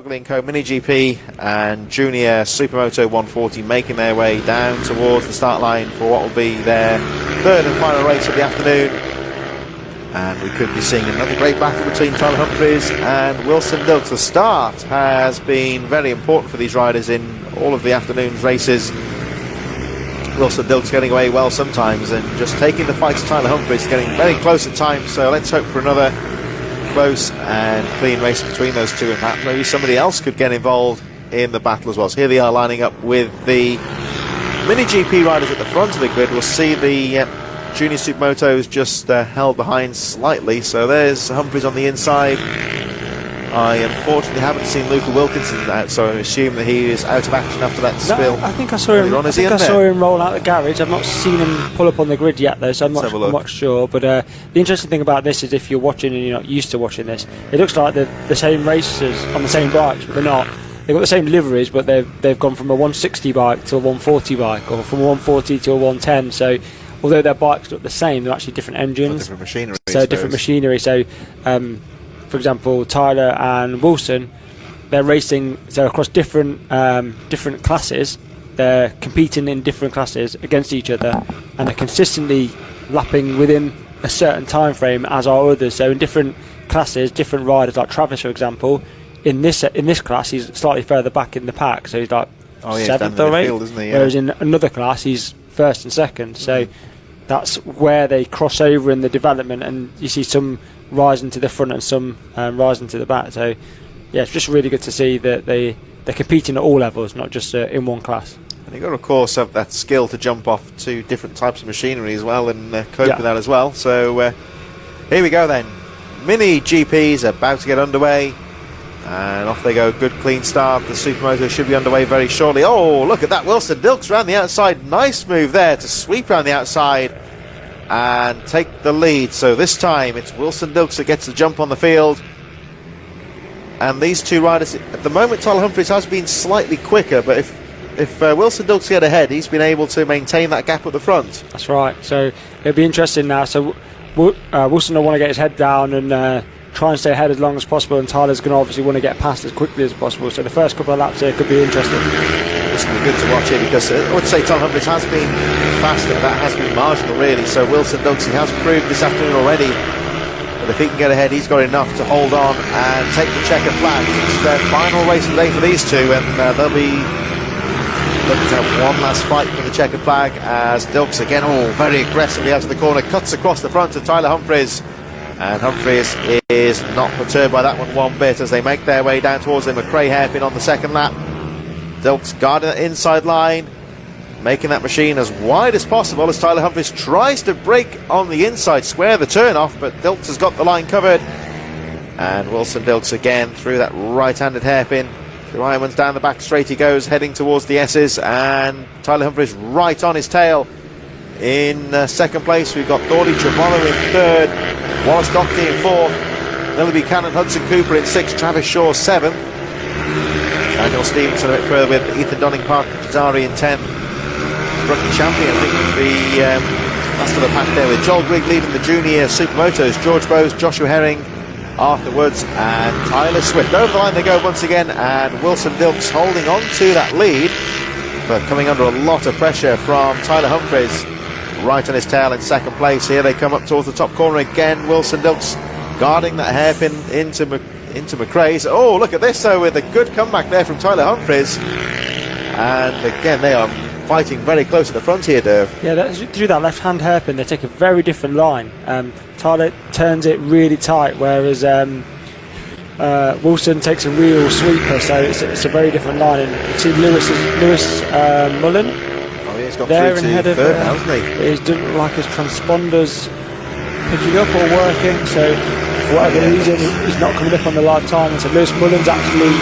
Ogilvy & Co Mini GP and Junior Supermoto 140 making their way down towards the start line for what will be their third and final race of the afternoon. And we could be seeing another great battle between Tyler Humphries and Wilson Dilks. The start has been very important for these riders in all of the afternoon's races. Wilson Dilks getting away well sometimes and just taking the fight to Tyler Humphries, getting very close at times. So let's hope for another close and clean race between those two, and that maybe somebody else could get involved in the battle as well. So here they are lining up with the Mini GP riders at the front of the grid. We'll see the Junior Supermotos just held behind slightly. So there's Humphries on the inside. I unfortunately haven't seen Luca Wilkinson out, so I assume that he is out of action after that spill. I think I saw him. I saw him roll out the garage. I've not seen him pull up on the grid yet, though, so I'm not sure. But the interesting thing about this is, if you're watching and you're not used to watching this, it looks like the same racers on the same bikes, but they're not. They've got the same liveries, but they've gone from a 160 bike to a 140 bike, or from a 140 to a 110. So although their bikes look the same, they're actually different engines, different machinery. So different machinery. So. For example, Tyler and Wilson, they're racing across different classes. They're competing in different classes against each other, and they're consistently lapping within a certain time frame, as are others. So in different classes, different riders, like Travis, for example, in this class, he's slightly further back in the pack, so he's like seventh or eighth. Whereas in another class, he's first and second. So that's where they cross over in the development, and you see some rising to the front and some rising to the back. So yeah, it's just really good to see that they're competing at all levels, not just in one class. And you've got to, of course, have that skill to jump off to different types of machinery as well, and cope with that as well. So here we go then. Mini GPs about to get underway, and off they go. Good clean start. The Supermoto should be underway very shortly. Oh, look at that, Wilson Dilks around the outside. Nice move there to sweep around the outside and take the lead. So this time it's Wilson Dilks that gets the jump on the field, and these two riders at the moment, Tyler Humphries has been slightly quicker, but if Wilson Dilks get ahead, he's been able to maintain that gap at the front. That's right. So it'll be interesting now. So Wilson will want to get his head down and try and stay ahead as long as possible, and Tyler's going to obviously want to get past as quickly as possible. So the first couple of laps here could be interesting. It's going to be good to watch it, because I would say Tyler Humphries has been faster, but that has been marginal really. So Wilson Dilks, he has proved this afternoon already that if he can get ahead, he's got enough to hold on and take the checkered flag. It's their final race of the day for these two, and they'll be looking to have one last fight for the checkered flag, as Dilks again, very aggressively out of the corner, cuts across the front of Tyler Humphries. And Humphries is not perturbed by that one bit as they make their way down towards the McRae hairpin on the second lap. Dilks guarding that inside line, making that machine as wide as possible as Tyler Humphries tries to brake on the inside, square the turn off, but Dilks has got the line covered. And Wilson Dilks again through that right-handed hairpin. The Ironman's down the back straight he goes, heading towards the S's, and Tyler Humphries right on his tail. In second place, we've got Thordy Trevorrow in third, Wallace Doherty in fourth, Willoughby Cannon, Hudson Cooper in sixth, Travis Shaw seventh, Daniel Stevenson a bit further with Ethan Donning-Park Jazari in 10th. Rookie champion, I think, the last of the pack there, with Joel Grigg leading the junior Supermotos, George Bowes, Joshua Herring, Arthur Woods and Tyler Swift. Over the line they go once again, and Wilson Dilks holding on to that lead, but coming under a lot of pressure from Tyler Humphries, right on his tail in second place. Here they come up towards the top corner again. Wilson Dilks guarding that hairpin into McRae's. Oh, look at this though, with a good comeback there from Tyler Humphries. And again, they are fighting very close at the front here, Derv. Yeah, through that left-hand hairpin, they take a very different line. Tyler turns it really tight, whereas Wilson takes a real sweeper, so it's a very different line. And you see Lewis Mullen. Oh, yeah, he's got there through in head to of third, hasn't he? He doesn't look like his transponders picking up or working, so for whatever reason he's not coming up on the live time. And so Lewis Mullen's actually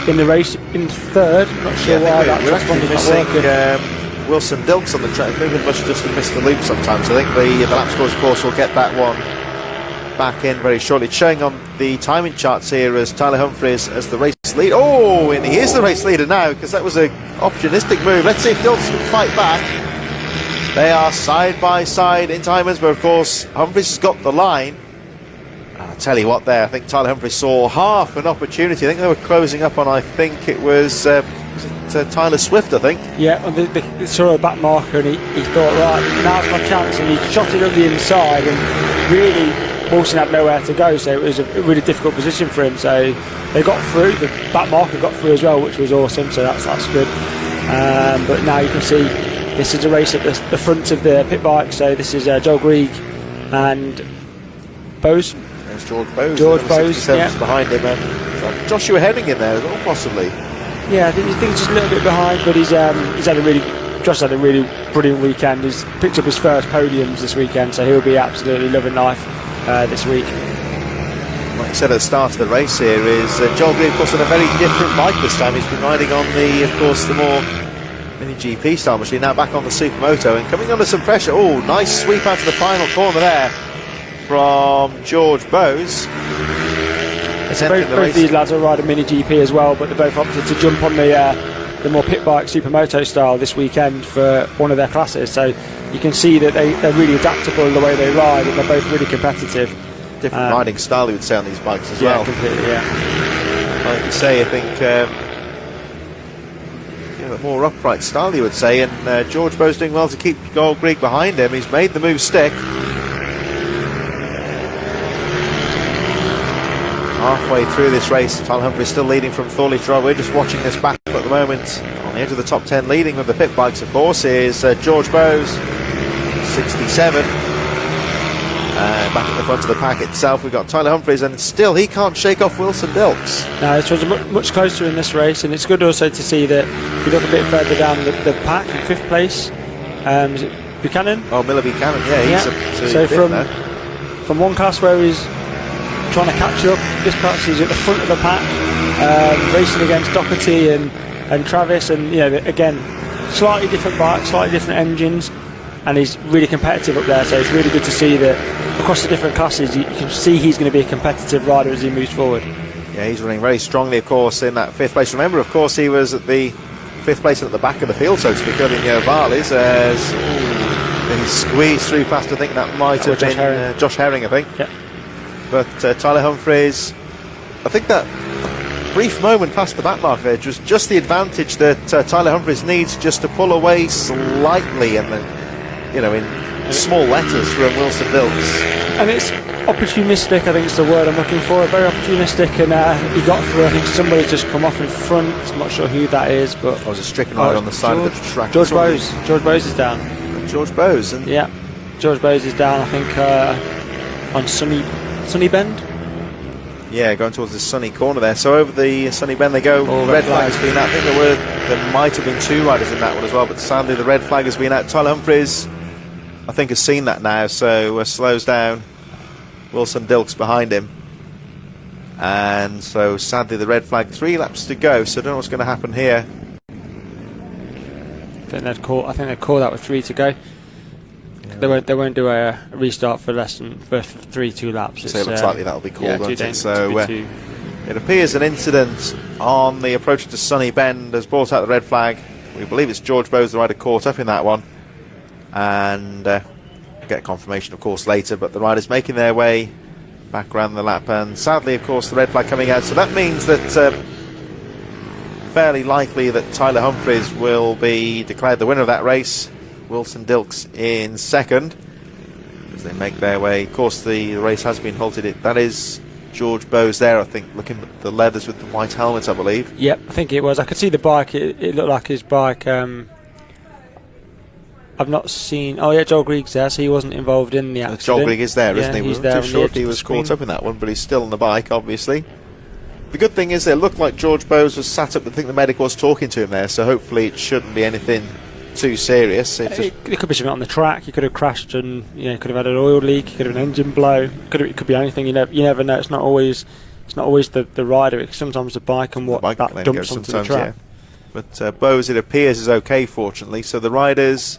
in the race in third. Not sure why that transponder's not working. Wilson Dilks on the track. Maybe much just to miss the loop sometimes. I think the lap scores, of course, will get that one back in very shortly. It's showing on the timing charts here as Tyler Humphries as the race lead. Oh, and he is the race leader now, because that was an opportunistic move. Let's see if Dilks can fight back. They are side by side in timers, but of course Humphries has got the line. I'll tell you what there, I think Tyler Humphries saw half an opportunity. I think they were closing up on, I think it was Tyler Swift, I think. Yeah, and they saw a back marker and he thought, right, now's my chance, and he shot it up the inside, and really Wilson had nowhere to go, so it was a really difficult position for him. So they got through, the back marker got through as well, which was awesome, so that's good. But now you can see this is a race at the front of the pit bike, so this is Joel Grieg and Bowes. There's George Bowes. George Bowes, yeah. Behind him. Joshua Heading in there as well, possibly. Yeah, I think he's just a little bit behind, but Josh had a really brilliant weekend. He's picked up his first podiums this weekend, so he'll be absolutely loving life this week. Like I said at the start of the race here, is Joel Grieg, of course, on a very different bike this time. He's been riding on the more mini GP style machine, now back on the Supermoto and coming under some pressure. Oh, nice sweep out to the final corner there from George Bowes. Both of these lads will ride a mini GP as well, but they're both opted to jump on the more pit bike Supermoto style this weekend for one of their classes. So you can see that they're really adaptable in the way they ride, and they're both really competitive. Different riding style, you would say, on these bikes as well. Yeah, completely, yeah. Like you say, I think a more upright style, you would say, and George Bowes doing well to keep Joel Grieg behind him. He's made the move stick. Halfway through this race, Tyler Humphries still leading from Thorley to Rowrah. We're just watching this battle at the moment. On the edge of the top 10, leading with the pit bikes, of course, is George Bowes, 67. Back at the front of the pack itself, we've got Tyler Humphries, and still he can't shake off Wilson Dilks. No, it was much closer in this race, and it's good also to see that if you look a bit further down the pack in 5th place, is it Buchanan? Oh, Miller Buchanan, yeah. He's so from one class where he's trying to catch up, this class is at the front of the pack, racing against Doherty and Travis, and again, slightly different bikes, slightly different engines, and he's really competitive up there. So it's really good to see that across the different classes you can see he's going to be a competitive rider as he moves forward. Yeah, he's running very strongly, of course, in that 5th place. Remember, of course, he was at the 5th place at the back of the field, so to speak, in Varley's, as he squeezed through past, I think that might have been Josh Herring, I think. Yeah. But Tyler Humphries, I think that brief moment past the back marker edge was just the advantage that Tyler Humphries needs, just to pull away slightly, and then, in small letters from Wilson Dilks. And it's opportunistic, I think it's the word I'm looking for. Very opportunistic, and he got through. I think somebody's just come off in front. I'm not sure who that is, but I was a stricken rider on the side of the track. George Bowes. George Bowes is down. George Bowes, yeah. George Bowes is down. I think on Sunny Bend. Yeah, going towards the sunny corner there. So over the sunny bend they go. Red flag has been out. I think there might have been 2 riders in that one as well, but sadly the red flag has been out. Tyler Humphries, I think, has seen that now, so slows down. Wilson Dilks behind him, and so sadly the red flag. 3 laps to go, so I don't know what's going to happen here. I think they'd call that with 3 to go. Yeah. They won't do a restart for less than 2 laps. So it looks likely that'll be called, won't it? So it appears an incident on the approach to Sunny Bend has brought out the red flag. We believe it's George Bowes, the rider, caught up in that one, and get confirmation, of course, later. But the riders making their way back around the lap, and sadly, of course, the red flag coming out. So that means that fairly likely that Tyler Humphries will be declared the winner of that race. Wilson Dilks in 2nd as they make their way. Of course, the race has been halted. That is George Bowes there, I think, looking at the leathers with the white helmet, I believe. Yep, I think it was. I could see the bike. It looked like his bike. I've not seen. Oh yeah, Joel Grieg's there, so he wasn't involved in the accident. Joel Grieg is there, isn't he? He's We're not too sure if he was caught up in that one, but he's still on the bike, obviously. The good thing is, it looked like George Bowes was sat up. I think the medic was talking to him there, so hopefully it shouldn't be anything too serious. It could be something on the track. He could have crashed, and could have had an oil leak. He could have an engine blow. It could be anything. You never know. It's not always the rider. It's sometimes the bike and what that dumps onto the track. Yeah. But Bowes, it appears, is okay, fortunately. So the riders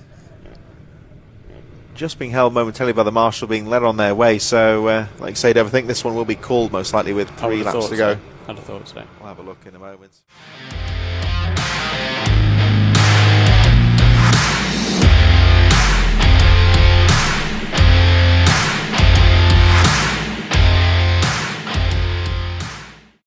just being held momentarily by the marshal, being led on their way. So, like I said, I think this one will be called most likely with 3 laps to go. I'd have thought so. We'll have a look in a moment.